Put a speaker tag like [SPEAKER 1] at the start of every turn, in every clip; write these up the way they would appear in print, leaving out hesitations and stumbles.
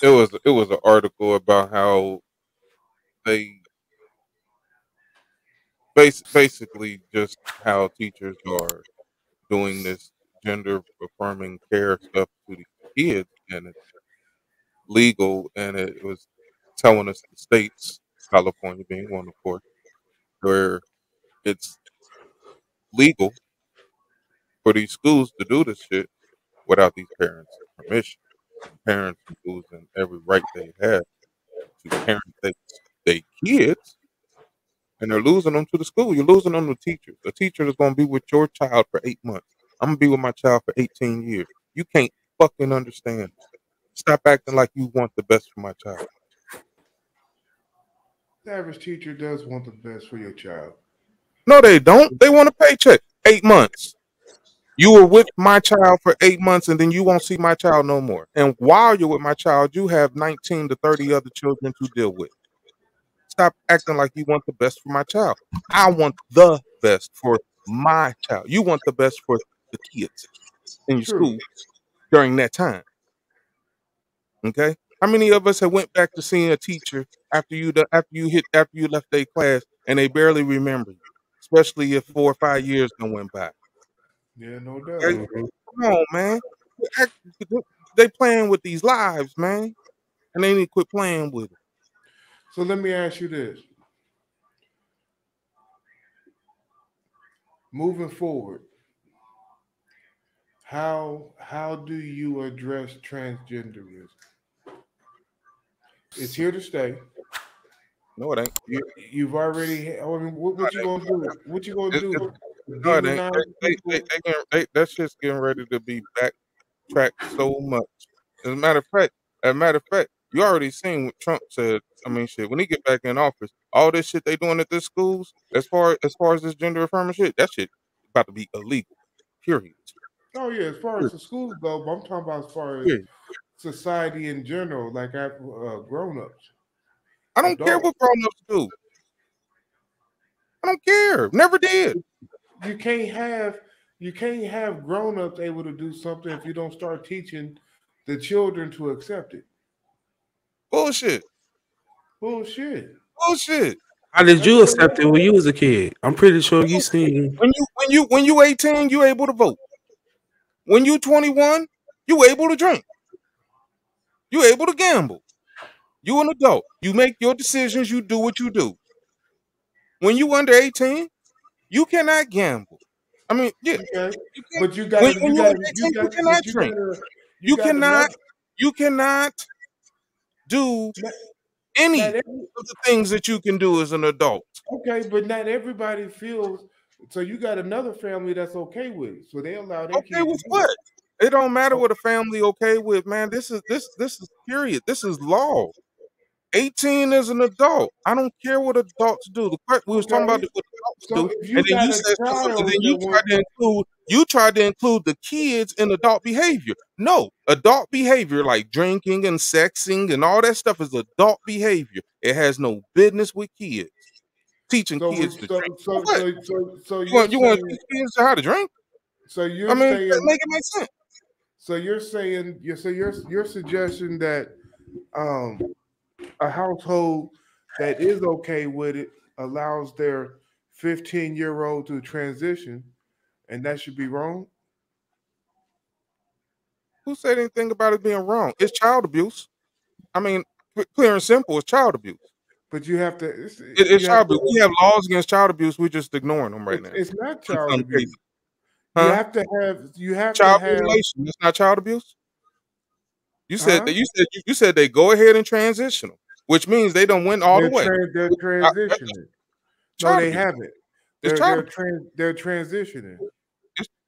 [SPEAKER 1] It was an article about how they basically just how teachers are doing this gender affirming care stuff to the kids, and it's legal, and it was telling us the states, California being one, of course, where it's legal for these schools to do this shit without these parents' permission. And parents are losing every right they have to parent their kids, and they're losing them to the school. You're losing them to teachers. A teacher is going to be with your child for 8 months. I'm going to be with my child for 18 years. You can't fucking understand. Stop acting like you want the best for my child.
[SPEAKER 2] The average teacher does want the best for your child.
[SPEAKER 1] No, they don't. They want a paycheck. 8 months. You were with my child for 8 months, and then you won't see my child no more. And while you're with my child, you have 19 to 30 other children to deal with. Stop acting like you want the best for my child. I want the best for my child. You want the best for the kids in your
[SPEAKER 2] True.
[SPEAKER 1] school during that time. Okay? How many of us have went back to seeing a teacher after you left their class and they barely remember you, especially if 4 or 5 years done went by?
[SPEAKER 2] Yeah, no doubt.
[SPEAKER 1] Okay? Come on, man. Act- They playing with these lives, man, and they need to quit playing with it.
[SPEAKER 2] So let me ask you this. Moving forward, how do you address transgenderism? It's here to stay.
[SPEAKER 1] No, it ain't.
[SPEAKER 2] You've already. I mean, what you gonna do? What you gonna
[SPEAKER 1] It,
[SPEAKER 2] do?
[SPEAKER 1] it, no, it ain't.
[SPEAKER 2] Demonize people?
[SPEAKER 1] That shit's getting ready to be backtracked so much. As a matter of fact, you already seen what Trump said. I mean, shit. When he get back in office, all this shit they doing at the schools, as far as this gender affirming shit, that shit about to be illegal. Period.
[SPEAKER 2] Oh yeah, as far as the schools go, but I'm talking about as far as
[SPEAKER 1] Period.
[SPEAKER 2] society in general, like grown ups,
[SPEAKER 1] I don't care
[SPEAKER 2] adults.
[SPEAKER 1] what grown ups do. I don't care. Never did.
[SPEAKER 2] You can't have grown ups able to do something if you don't start teaching the children to accept it.
[SPEAKER 1] Bullshit.
[SPEAKER 2] Bullshit.
[SPEAKER 1] Bullshit.
[SPEAKER 3] How did
[SPEAKER 2] That's
[SPEAKER 3] you
[SPEAKER 2] what it
[SPEAKER 3] accept it when you was a kid? I'm pretty sure you seen.
[SPEAKER 1] When you 18, you able to vote. When you 21, you able to drink. You able to gamble. You an adult. You make your decisions. You do what you do. When you under 18, you cannot gamble. I mean, yeah,
[SPEAKER 2] okay.
[SPEAKER 1] you can't.
[SPEAKER 2] But you gotta
[SPEAKER 1] When
[SPEAKER 2] you
[SPEAKER 1] you
[SPEAKER 2] gotta
[SPEAKER 1] under
[SPEAKER 2] you
[SPEAKER 1] 18, you
[SPEAKER 2] got
[SPEAKER 1] cannot
[SPEAKER 2] but you
[SPEAKER 1] drink.
[SPEAKER 2] gotta you
[SPEAKER 1] You
[SPEAKER 2] got
[SPEAKER 1] cannot.
[SPEAKER 2] another
[SPEAKER 1] You cannot do
[SPEAKER 2] not, not
[SPEAKER 1] any
[SPEAKER 2] every,
[SPEAKER 1] of the things that you can do as an adult.
[SPEAKER 2] okay, but not everybody feels so you got another family that's okay with it. So they allow their
[SPEAKER 1] Okay
[SPEAKER 2] kid to
[SPEAKER 1] with
[SPEAKER 2] do
[SPEAKER 1] what?
[SPEAKER 2] it.
[SPEAKER 1] It don't matter
[SPEAKER 2] Oh,
[SPEAKER 1] what a family okay with, man. This is period. This is law. 18 is an adult. I don't care what adults do. We was talking about
[SPEAKER 2] okay.
[SPEAKER 1] what adults
[SPEAKER 2] So
[SPEAKER 1] do,
[SPEAKER 2] if
[SPEAKER 1] and
[SPEAKER 2] you
[SPEAKER 1] then
[SPEAKER 2] got
[SPEAKER 1] you
[SPEAKER 2] a
[SPEAKER 1] said something, and
[SPEAKER 2] child
[SPEAKER 1] then
[SPEAKER 2] that wants
[SPEAKER 1] you tried to include the kids in adult behavior. No, adult behavior like drinking and sexing and all that stuff is adult behavior. It has no business with kids. Teaching
[SPEAKER 2] so
[SPEAKER 1] kids
[SPEAKER 2] we-
[SPEAKER 1] to
[SPEAKER 2] so
[SPEAKER 1] drink. For
[SPEAKER 2] so
[SPEAKER 1] what?
[SPEAKER 2] so so so
[SPEAKER 1] You
[SPEAKER 2] you're
[SPEAKER 1] want you want to
[SPEAKER 2] saying
[SPEAKER 1] teach kids how to drink?
[SPEAKER 2] so
[SPEAKER 1] I
[SPEAKER 2] you're
[SPEAKER 1] mean,
[SPEAKER 2] saying
[SPEAKER 1] make it make sense.
[SPEAKER 2] so you're saying you're suggesting that um a household that is okay with it allows their 15-year-old to transition, and that should be wrong.
[SPEAKER 1] Who said anything about it being wrong? It's child abuse. I mean, clear and simple, it's child abuse.
[SPEAKER 2] But you have to
[SPEAKER 1] It's
[SPEAKER 2] you have
[SPEAKER 1] child abuse.
[SPEAKER 2] to
[SPEAKER 1] We have laws against child abuse. We're just ignoring them right now.
[SPEAKER 2] it's not
[SPEAKER 1] In
[SPEAKER 2] child
[SPEAKER 1] some
[SPEAKER 2] abuse.
[SPEAKER 1] cases, huh?
[SPEAKER 2] You have to
[SPEAKER 1] Child
[SPEAKER 2] have
[SPEAKER 1] mutilation. That's not child abuse. You said
[SPEAKER 2] huh?
[SPEAKER 1] that. You said they go ahead and transition them, which means they don't win all the way.
[SPEAKER 2] They're
[SPEAKER 1] That's
[SPEAKER 2] transitioning. No,
[SPEAKER 1] child
[SPEAKER 2] they
[SPEAKER 1] abuse.
[SPEAKER 2] haven't.
[SPEAKER 1] It's child abuse.
[SPEAKER 2] They're transitioning.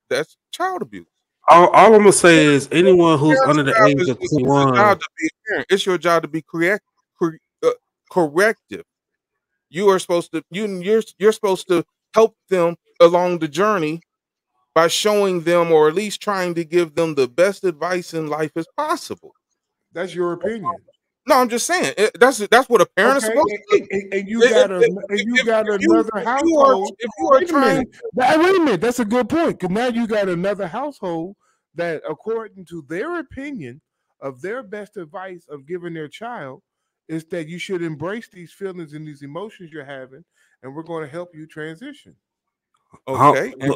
[SPEAKER 1] That's child abuse.
[SPEAKER 3] All I'm gonna say is anyone who's
[SPEAKER 1] Parents'
[SPEAKER 3] under the
[SPEAKER 1] job
[SPEAKER 3] age of
[SPEAKER 1] is a job
[SPEAKER 3] 21.
[SPEAKER 1] to be a parent. It's your job to be corrective. You are supposed to you're supposed to help them along the journey by showing them or at least trying to give them the best advice in life as possible.
[SPEAKER 2] That's your opinion.
[SPEAKER 1] No, I'm just saying that's what a parent is
[SPEAKER 2] Okay,
[SPEAKER 1] supposed to do.
[SPEAKER 2] and you got another household.
[SPEAKER 1] If you are
[SPEAKER 2] Wait a
[SPEAKER 1] trying,
[SPEAKER 2] minute. Wait a minute. That's a good point. Because now you got another household that, according to their opinion of their best advice of giving their child, is that you should embrace these feelings and these emotions you're having, and we're going to help you transition.
[SPEAKER 1] okay, and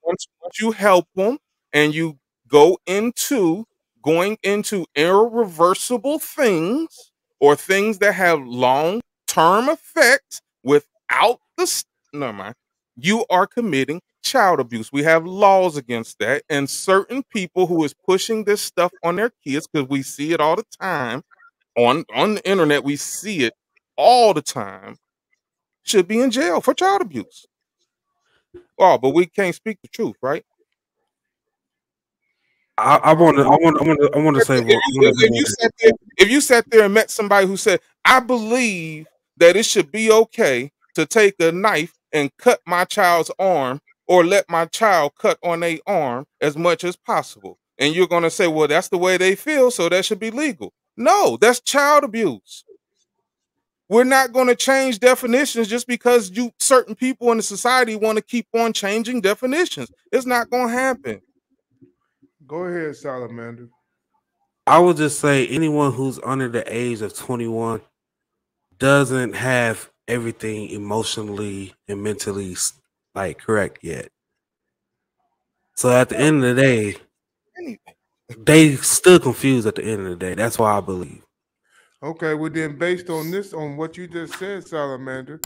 [SPEAKER 1] once you help them and you go into going into irreversible things or things that have long term effects without never mind, you are committing child abuse. We have laws against that, and certain people who is pushing this stuff on their kids, because we see it all the time on the internet, we see it all the time, should be in jail for child abuse. Oh, but we can't speak the truth, right?
[SPEAKER 3] I want to say one.
[SPEAKER 1] If you sat there and met somebody who said, "I believe that it should be okay to take a knife and cut my child's arm, or let my child cut on their arm as much as possible," and you're going to say, "Well, that's the way they feel, so that should be legal." No, that's child abuse. We're not going to change definitions just because certain people in the society want to keep on changing definitions. It's not going to happen.
[SPEAKER 2] Go ahead, Salamander.
[SPEAKER 3] I would just say anyone who's under the age of 21 doesn't have everything emotionally and mentally like correct yet. So at the end of the day, they still confused at the end of the day. That's why I believe.
[SPEAKER 2] Okay, well then, based on this, on what you just said, Salamander,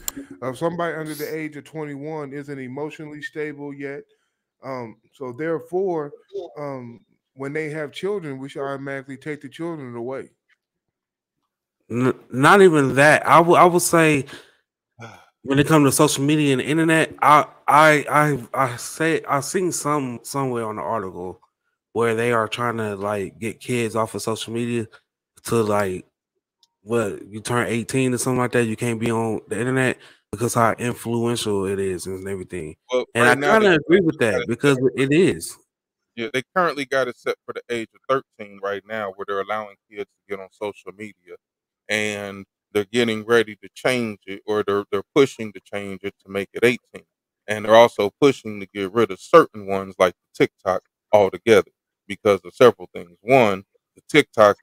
[SPEAKER 2] somebody under the age of 21 isn't emotionally stable yet. So therefore, when they have children, we should automatically take the children away.
[SPEAKER 3] Not even that. I would say when it comes to social media and the internet, I say I've seen somewhere on the article where they are trying to like get kids off of social media to like what you turn 18 or something like that. You can't be on the internet because how influential it is and everything.
[SPEAKER 1] Well,
[SPEAKER 3] and
[SPEAKER 1] right
[SPEAKER 3] I
[SPEAKER 1] now
[SPEAKER 3] kind of agree with that because it is.
[SPEAKER 1] Yeah, they currently got it set for the age of 13 right now, where they're allowing kids to get on social media, and they're getting ready to change it, or they're pushing to change it to make it 18, and they're also pushing to get rid of certain ones like the TikTok altogether because of several things. One, the TikTok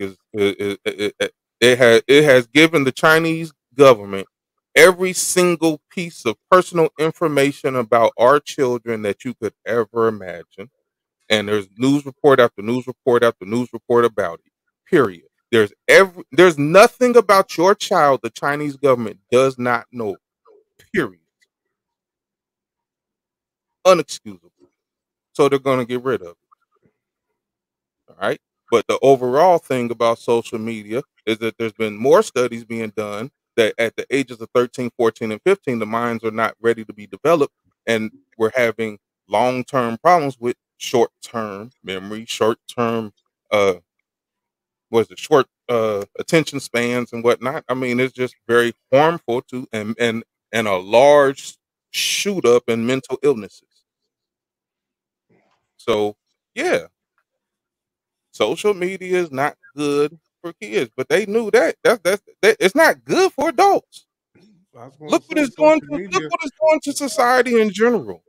[SPEAKER 1] it has given the Chinese government every single piece of personal information about our children that you could ever imagine. And there's news report after news report after news report about it. Period. There's nothing about your child the Chinese government does not know. Period. Unexcusable. So they're going to get rid of it. All right. But the overall thing about social media is that there's been more studies being done that at the ages of 13, 14, and 15, the minds are not ready to be developed. And we're having long-term problems with short-term memory, short-term short attention spans and whatnot. I mean, it's just very harmful to and a large shoot up in mental illnesses. So yeah, social media is not good for kids, but they knew that. That it's not good for adults. Look what it's doing to society in general.